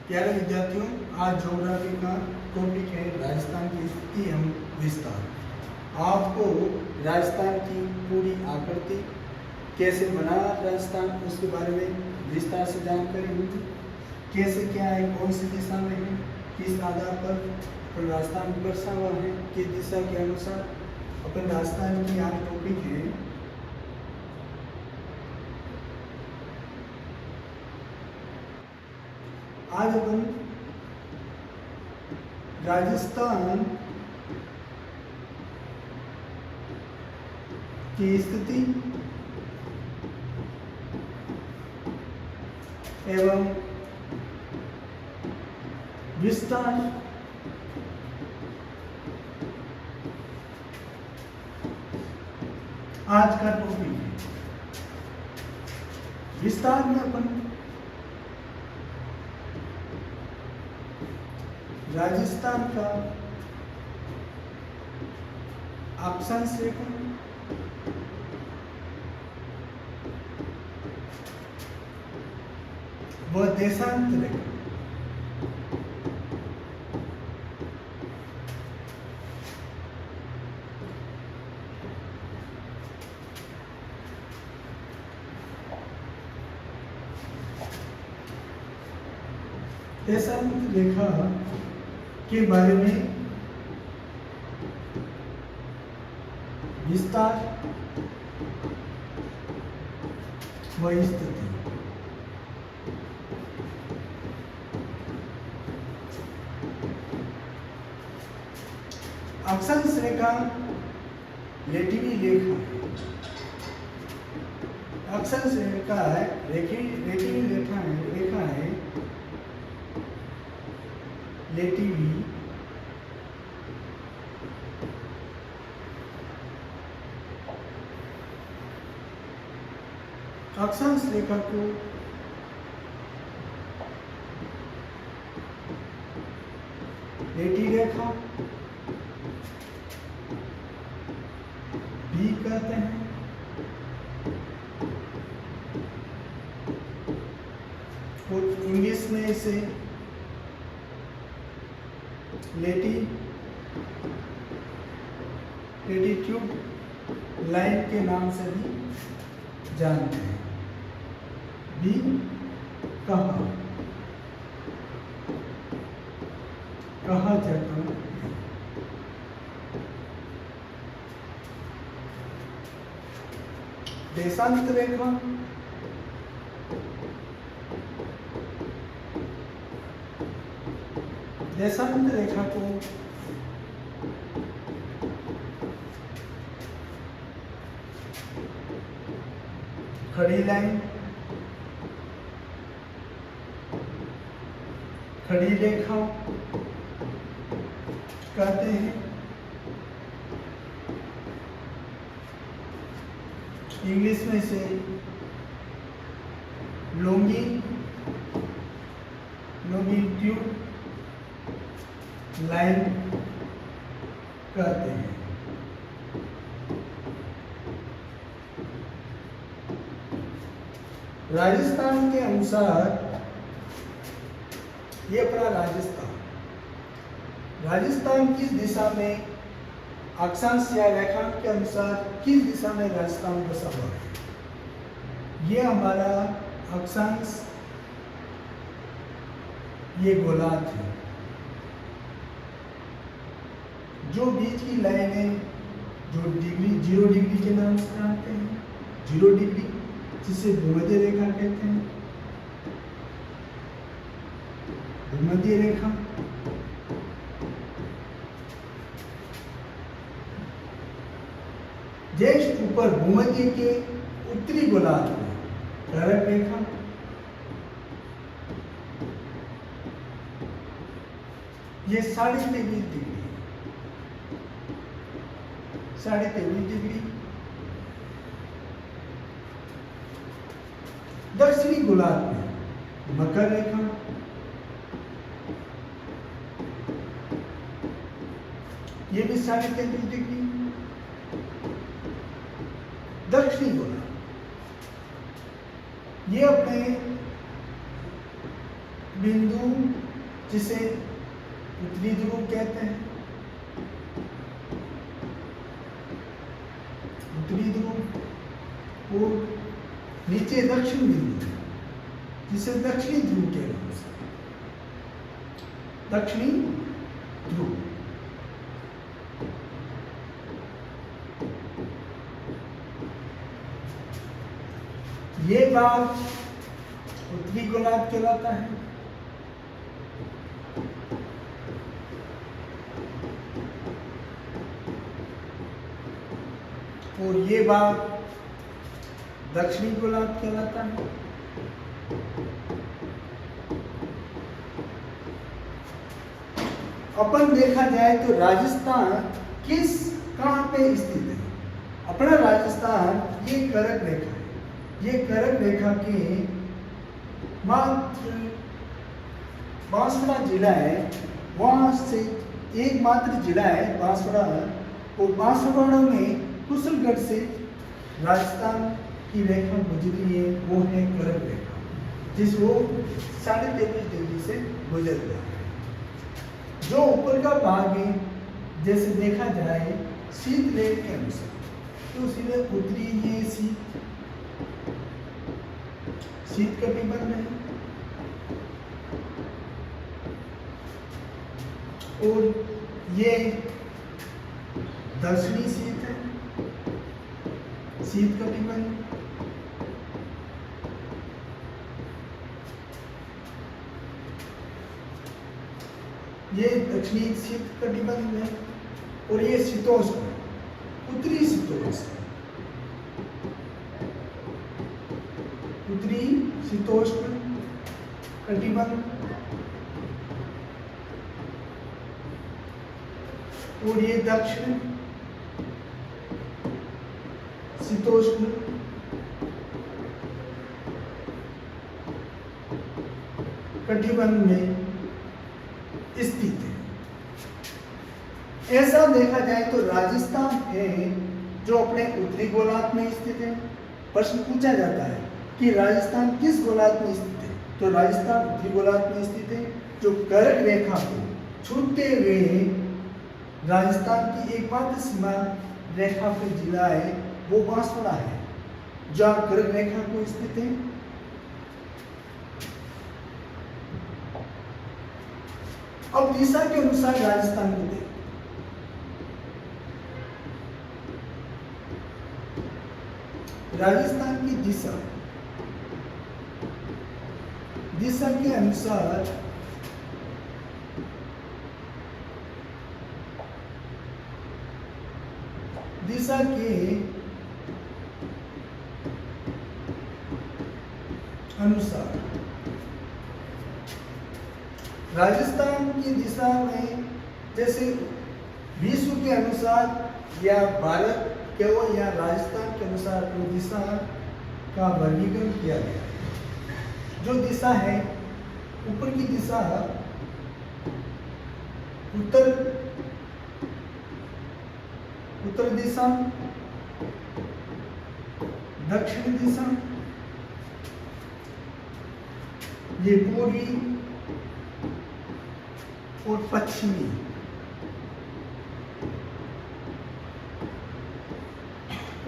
प्यारे विद्यार्थियों, आज ज्योग्राफी का टॉपिक है राजस्थान की स्थिति एवं विस्तार। आपको राजस्थान की पूरी आकृति कैसे बना राजस्थान उसके बारे में विस्तार से जानकारी होगी। कैसे क्या है, कौन सी दिशा में है, किस आधार पर राजस्थान बसा हुआ है, किस दिशा के अनुसार अपन राजस्थान की आज टॉपिक है। आज अपन राजस्थान की स्थिति एवं विस्तार आज का टॉपिक है। विस्तार में अपन राजस्थान का अक्षांश रेखा व देशांत रेखा देशांत रेखा के बारे में विस्तार व स्थिति। अक्षांश रेखा लेटिवी रेखा है। अक्षांश रेखा है लेटिवी रेखा है लेटिवी अक्षांश रेखा को लेटी रेखा भी कहते हैं। और इंग्लिश में इसे लेटीट्यूड लाइन के नाम से भी जानते हैं। भी कहा जाता है। देशांत रेखा देशांत रेखा को खड़ी लाइन, खड़ी रेखा कहते हैं। इंग्लिश में से लॉन्गिट्यूड लाइन कहते हैं। राजस्थान के अनुसार ये अपना राजस्थान किस दिशा में अक्षांश या रेखांक के अनुसार किस दिशा में राजस्थान बसा हुआ है। ये हमारा अक्षांश ये गोलार्ध है। जो बीच की लाइन है, जो डिग्री 0 डिग्री के नाम से जानते हैं, 0 डिग्री जिसे भूमध्य रेखा कहते हैं। भूमध्य रेखा जस्ट ऊपर भूमध्य के उत्तरी गोलार्ध में कर्क रेखा, ये 23.5 डिग्री, 23.5 डिग्री। दक्षिणी गोलार्ध में मकर रेखा, ये भी 33.5 डिग्री। दक्षिणी गोलार्ध ये अपने बिंदु जिसे उत्तरी ध्रुव कहते हैं, उत्तरी ध्रुव, और नीचे दक्षिण बिंदु जिसे दक्षिणी ध्रुव कहते हैं, दक्षिणी ध्रुव। ये भाग उत्तरी गोलार्ध कहलाता है, और ये भाग दक्षिणी गोलार्ध कहलाता है। अपन देखा जाए तो राजस्थान कहाँ पे स्थित है? अपना राजस्थान ये कर्क रेखा है, ये कर्क रेखा के मात्र बांसवाड़ा जिला है, वहां से एकमात्र जिला है बांसवाड़ा, और बांसवाड़ा में कुशलगढ़ से राजस्थान की रेखा गुजरी है, वो है कर्क रेखा, जिसको 23.5 डिग्री से गुजर गया है। जो ऊपर का भाग है, जैसे देखा जाए शीत रेख के अनुसार, तो सीधे उत्तरी ये शीत कटिबंध है, और ये दक्षिणी शीत है, शीत कटिबंध। ये दक्षिणी शीत कटिबंध है, और ये शीतोष्ण, उत्तरी शीतोष्ण, उत्तरी शीतोष्ण कटिबंध, और ये दक्षिण शीतोष्ण कटिबंध में स्थित है। ऐसा देखा जाए तो राजस्थान है जो अपने उत्तरी गोलार्ध में स्थित है। प्रश्न पूछा जाता है कि राजस्थान किस गोलार्ध में स्थित है, तो राजस्थान उत्तरी गोलार्ध में स्थित है। जो कर्क रेखा को छूते हुए राजस्थान की एकमात्र सीमा रेखा पे जिला है वो बांसवाड़ा है, जहाँ कर्क रेखा को स्थित है। अब दिशा के अनुसार राजस्थान को देखें। राजस्थान की दिशा के अनुसार राजस्थान की दिशा में जैसे विश्व के अनुसार या भारत के हो या राजस्थान के अनुसार वो दिशा का वर्गीकरण किया गया है। जो दिशा है, ऊपर की दिशा उत्तर दिशा, दक्षिण दिशा, ये पूर्वी और पश्चिमी,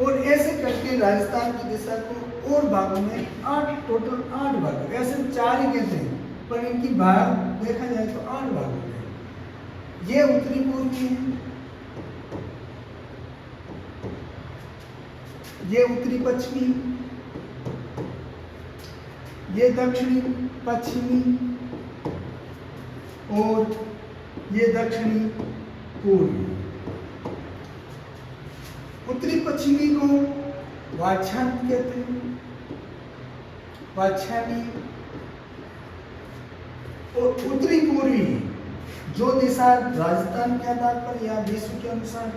और ऐसे करके राजस्थान की दिशा को और भागों में टोटल 8 भाग, ऐसे 4 ही कहते हैं पर इनकी भाग देखा जाए तो 8 भाग हो गए। ये उत्तरी पूर्वी है, ये उत्तरी पश्चिमी, ये दक्षिणी पश्चिमी, और ये दक्षिणी पूर्वी। उत्तरी पश्चिमी को वाछांत कहते हैं, वाछानी, और उत्तरी पूर्वी जो दिशा राजस्थान के आधार पर या विश्व के अनुसार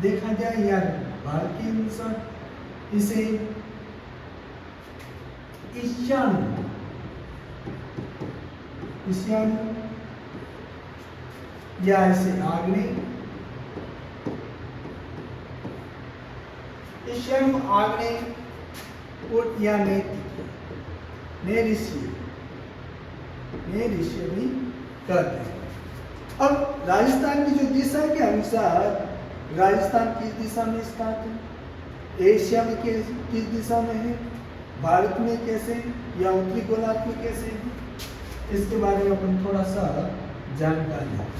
देखा जाए या भारत के अनुसार, इसे ईशान या इसे आग्नेय, ईशान आग्नेय, और या नैऋषि, में दृश्य भी कहते हैं। अब राजस्थान की जो दिशा के अनुसार राजस्थान किस दिशा में स्थित है, एशिया में किस दिशा में है, भारत में कैसे या उत्तरी गोलार्ध में कैसे है, इसके बारे में अपन थोड़ा सा जानकारी लें।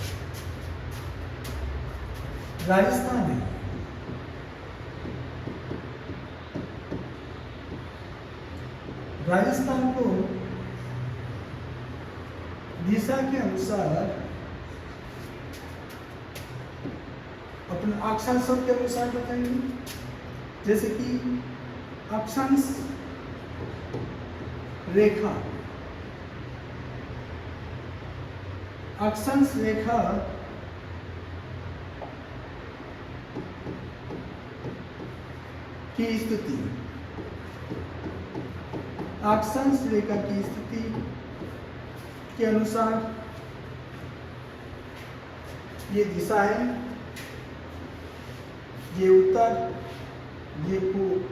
राजस्थान है राजस्थान को दिशा के अनुसार अपन अक्षांश के अनुसार बताएंगे। जैसे कि अक्षांश रेखा, अक्षांश रेखा की स्थिति, अक्षांश रेखा की स्थिति के अनुसार ये दिशा है, ये उत्तर, ये पूर्व,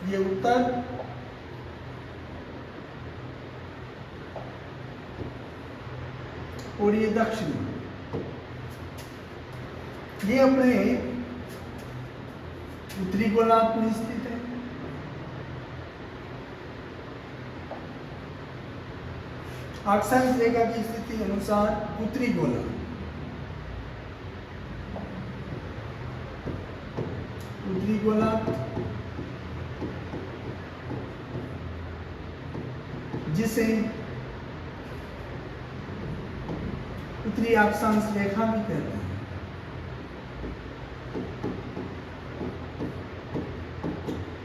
ये उत्तर, और ये दक्षिण। ये अपने उत्तरी गोलार्ध में स्थित है। अक्षांश रेखा की स्थिति के अनुसार उत्तरी गोलार्ध, उत्तरी गोलार्ध जिसे उत्तरी अक्षांश रेखा भी कहते हैं।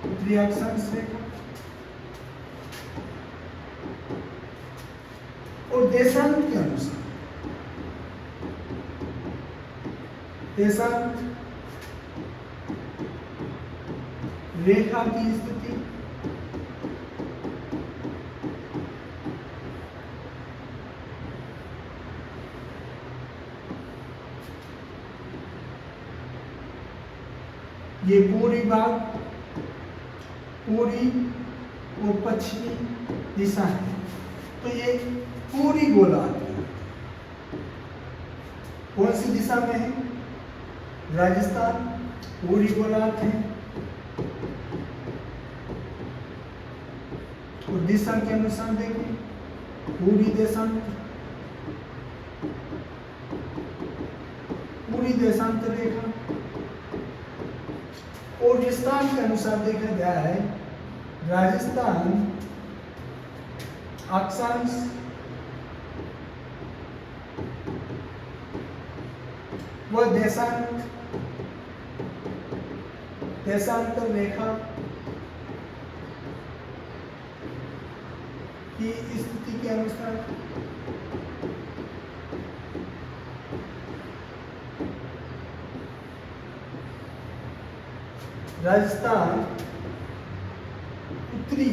उत्तरी अक्षांश रेखा और देशांत के अनुसार, देशांत रेखा की स्थिति ये पूर्वी भाग, पूर्वी और पश्चिमी दिशा है। तो ये पूरी गोलार्ध कौन सी दिशा में है? राजस्थान पूरी गोलार्ध है। और दिशा के अनुसार देखें, पूरी देशांत, पूरी देशांत रेखा। और विस्तार के अनुसार देखा गया है, राजस्थान अक्षांश व देशांतर रेखा की स्थिति के अनुसार राजस्थान उत्तरी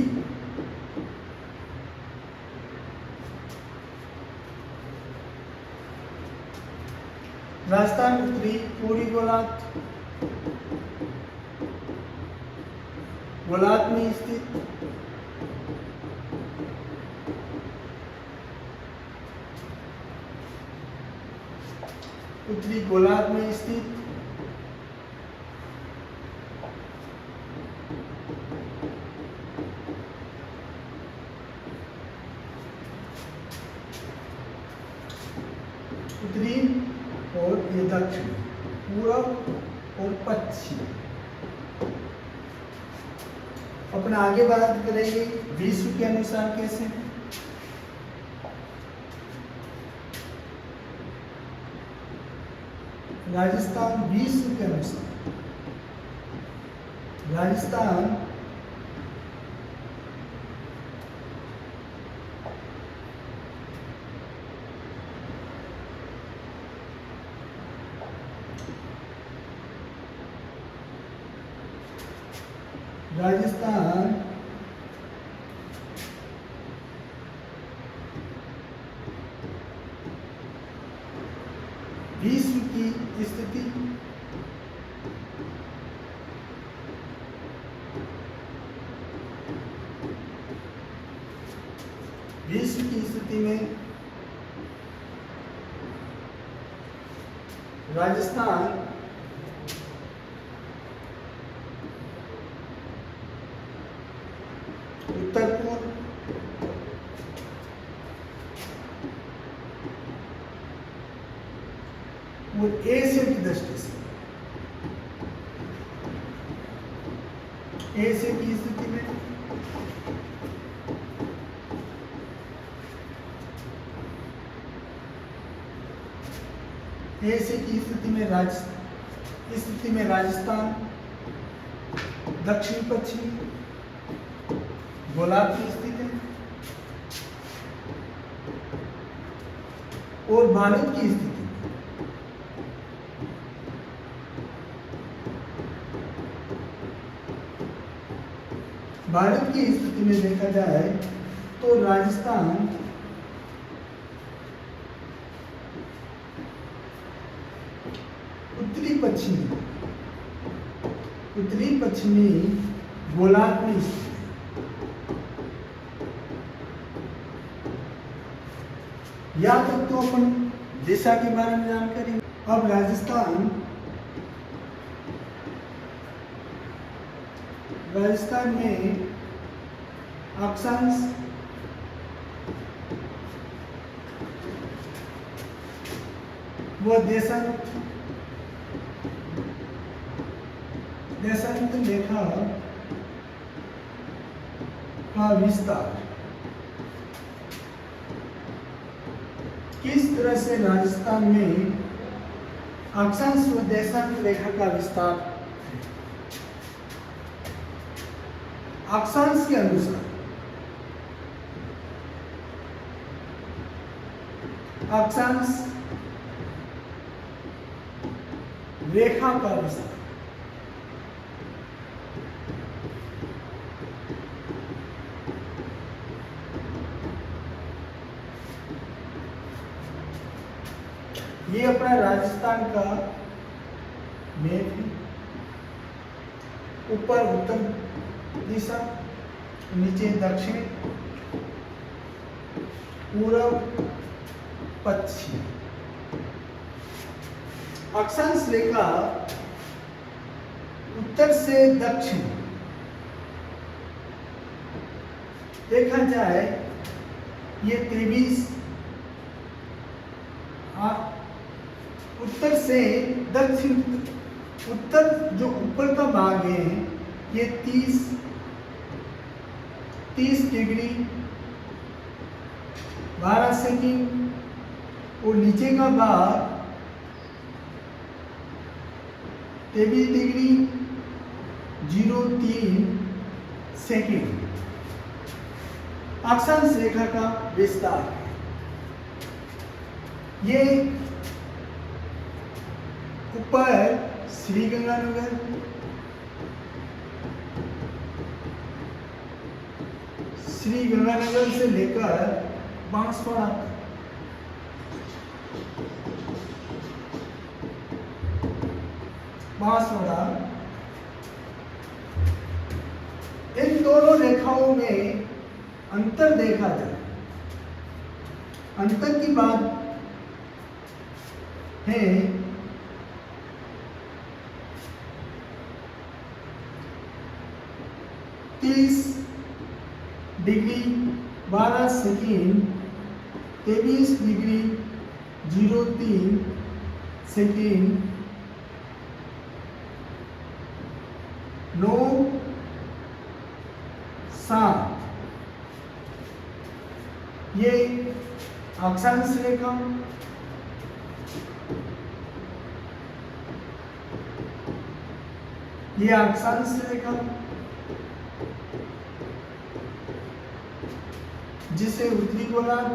पूरी गोलार्ध में स्थित उत्तरी गोलार्ध में स्थित उत्तरी और ये दक्षिण, पूर्व और पश्चिम। अपना आगे बात करेंगे विश्व के अनुसार कैसे। राजस्थान विश्व के अनुसार, राजस्थान विश्व की स्थिति विश्व की स्थिति में राजस्थान उत्तर पूर्व और एशिया की दृष्टि से एशिया की स्थिति में एशिया की स्थिति में राजस्थान दक्षिण पश्चिम गोलार्ध की स्थिति और भारत की स्थिति में देखा जाए तो राजस्थान उत्तरी पश्चिमी गोलार्ध में स्थित है। या तक तो अपन दिशा के बारे में जानकारी। अब राजस्थान में अक्षांश व देशांतर रेखा का विस्तार किस तरह से राजस्थान में अक्षांश व देशांतर रेखा का विस्तार अक्षांश के अनुसार अक्षांश रेखा का विस्तार ये अपना राजस्थान का मैप है। ऊपर उत्तर दिशा, नीचे दक्षिण, पूर्व, पश्चिम। अक्षांश रेखा उत्तर से दक्षिण देखा जाए ये 23 उत्तर से दक्षिण, उत्तर जो ऊपर का भाग है ये 30 डिग्री 12 सेकंड और नीचे का भाग 23 डिग्री 03 सेकंड अक्षांश रेखा का विस्तार। ये ऊपर श्रीगंगानगर, से लेकर बांसवाड़ा इन दोनों रेखाओं में अंतर देखा जाए। अंतर की बात है 30 डिग्री 12 सेकंड 23 डिग्री 03 सेकंड 9 7 ये अक्षांश रेखा, ये अक्षांश रेखा जिसे उत्तरी गोलार्ध,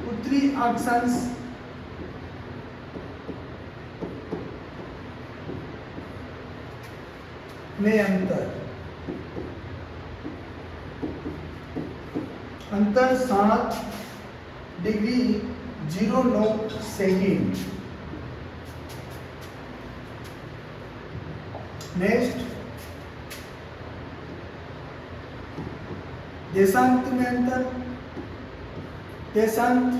उत्तरी अक्षांश में अंतर 7 डिग्री 09 सेकंड। नेक्स्ट देशांत में अंतर, देशांत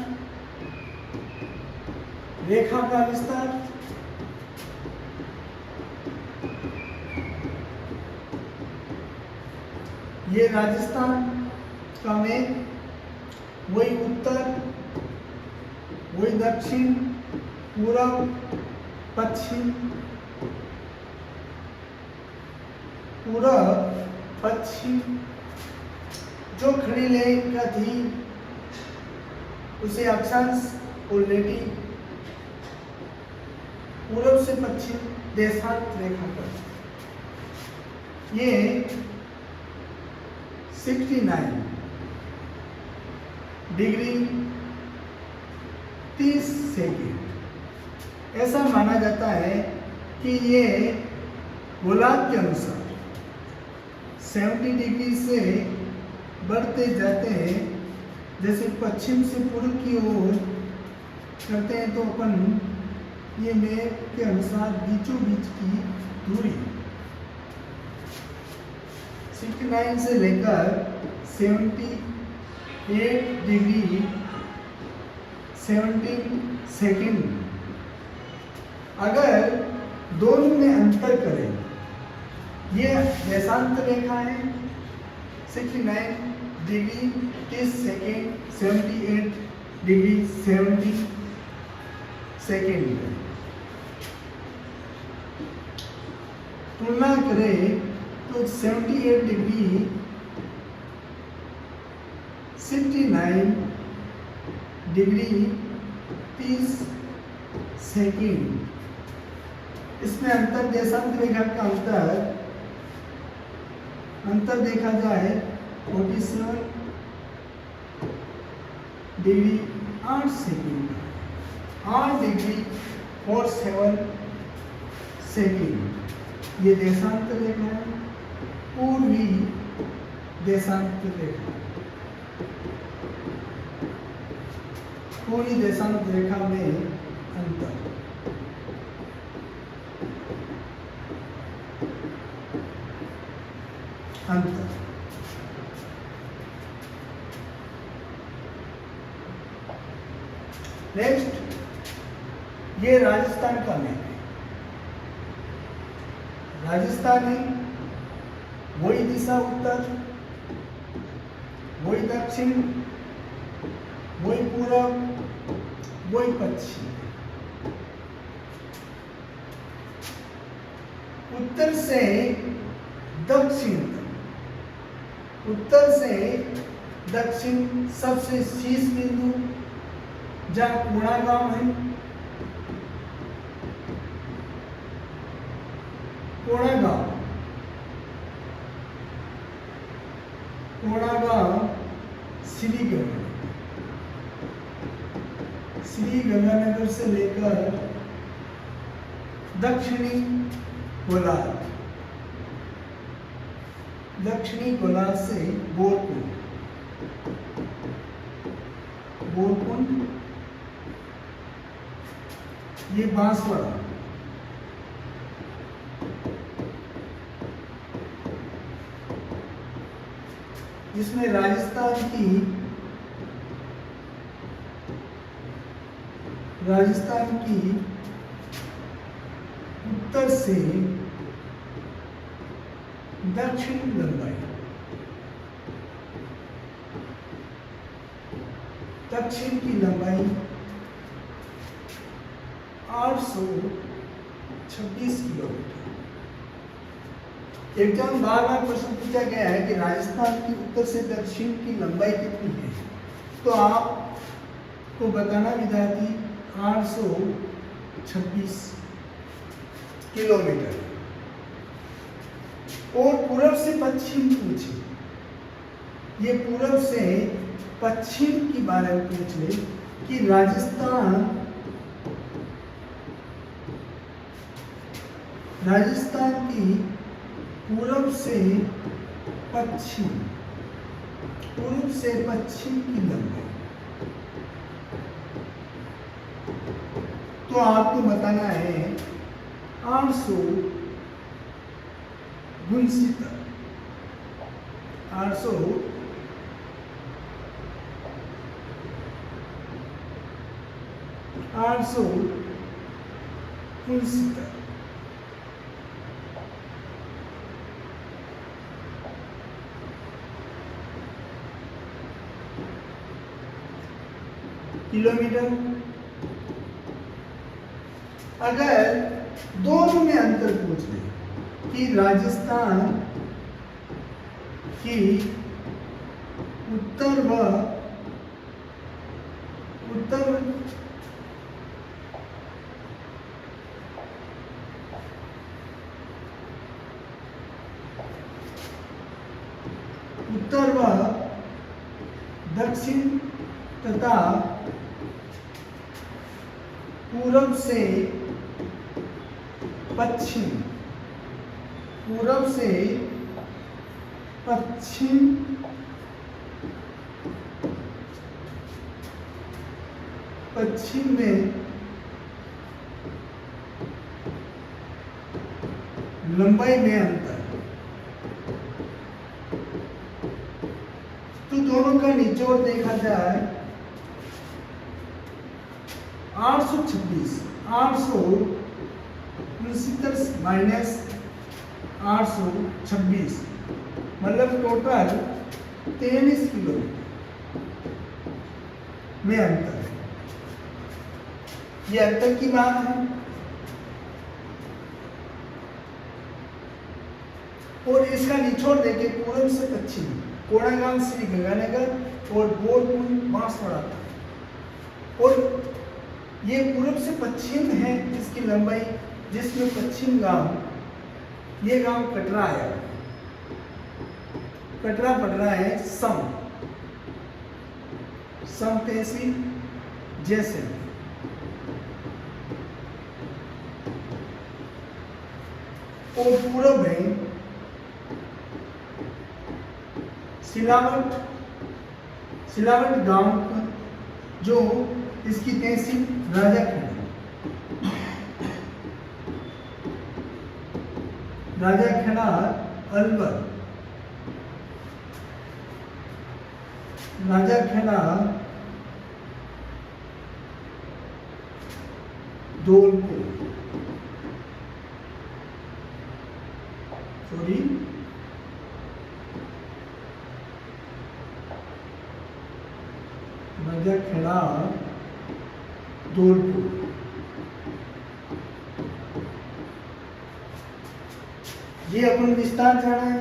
रेखा का विस्तार, ये राजस्थान का मेघ, वही उत्तर, वही दक्षिण, पूरब, पश्चिम, पूरब पश्चिम। जो खड़ी रेखा थी उसे अक्षांश और लेटी, पूरब से पश्चिम देशांत रेखा पर ये 69 डिग्री 30 सेकेंड। ऐसा माना जाता है कि ये गोलार्ध के अनुसार 70 डिग्री से बढ़ते जाते हैं। जैसे पश्चिम से पूर्व की ओर करते हैं तो अपन ये मेघ के अनुसार बीचों बीच की दूरी 69 से लेकर 78 डिग्री 17 सेकेंड। अगर दोनों में अंतर करें, ये देशांत रेखा है 69 डिग्री 30 सेकेंड, 78 डिग्री 70 सेकेंड। तुलना करें तो 78 डिग्री 69 डिग्री 30 सेकेंड। इसमें अंतर देशांत रेखा का अंतर देखा जाए 47 डिग्री 8 सेकेंड, 8 डिग्री 47 सेकेंड। ये देशांत रेखा है, पूर्वी देशांत रेखा, पूरी देशांत रेखा में अंतर। नेक्स्ट, ये राजस्थान का मेघ है। राजस्थान है, वही दिशा उत्तर, वही दक्षिण, वही पूरब, वही पश्चिम। उत्तर से दक्षिण तक, उत्तर से दक्षिण सबसे शीर्ष बिंदु जहाँ कोणा गांव है, कोणा गांव श्री गंगानगर से लेकर दक्षिणी गोलार्ध से बोरकुंड, ये बांसवाड़ा, इसमें राजस्थान की उत्तर से दक्षिण लंबाई, दक्षिण की लंबाई 826 किलोमीटर। एग्जाम बार प्रश्न पूछा गया है कि राजस्थान की उत्तर से दक्षिण की लंबाई कितनी है, तो आपको बताना विद्यार्थी 826 किलोमीटर। और पूरब से पश्चिम पूछे, ये पूरब से पश्चिम की बारे में पूछ ले कि राजस्थान की पूरब से पश्चिम की लंबाई, तो आपको बताना है 869 869 किलोमीटर। अगर दोनों में अंतर पूछ ले कि राजस्थान की उत्तर व दक्षिण तथा पूरब से पश्चिम में लंबाई में अंतर, तो दोनों का निचोड़ देखा जाए 826 माइनस 826 मतलब टोटल 23 किलोमीटर में अंतर है। ये अंतर की बात है। और इसका निचोड़ देखे पूरब से पश्चिम कोड़ागांव श्री गंगानगर और बोलपुर बांसवाड़ा तक, और ये पूरब से पश्चिम है इसकी लंबाई, जिसमें पश्चिम गांव, ये गांव कटरा है, कटरा पड़ रहा है सम तहसील जैसलमेर। और पूरब है सिलावट गांव का, जो इसकी तहसील राजाखेड़ा अलवर, राजाखेड़ा धौलपुर, राजाखेड़ा धौलपुर। ये अपन विस्तार जाना है।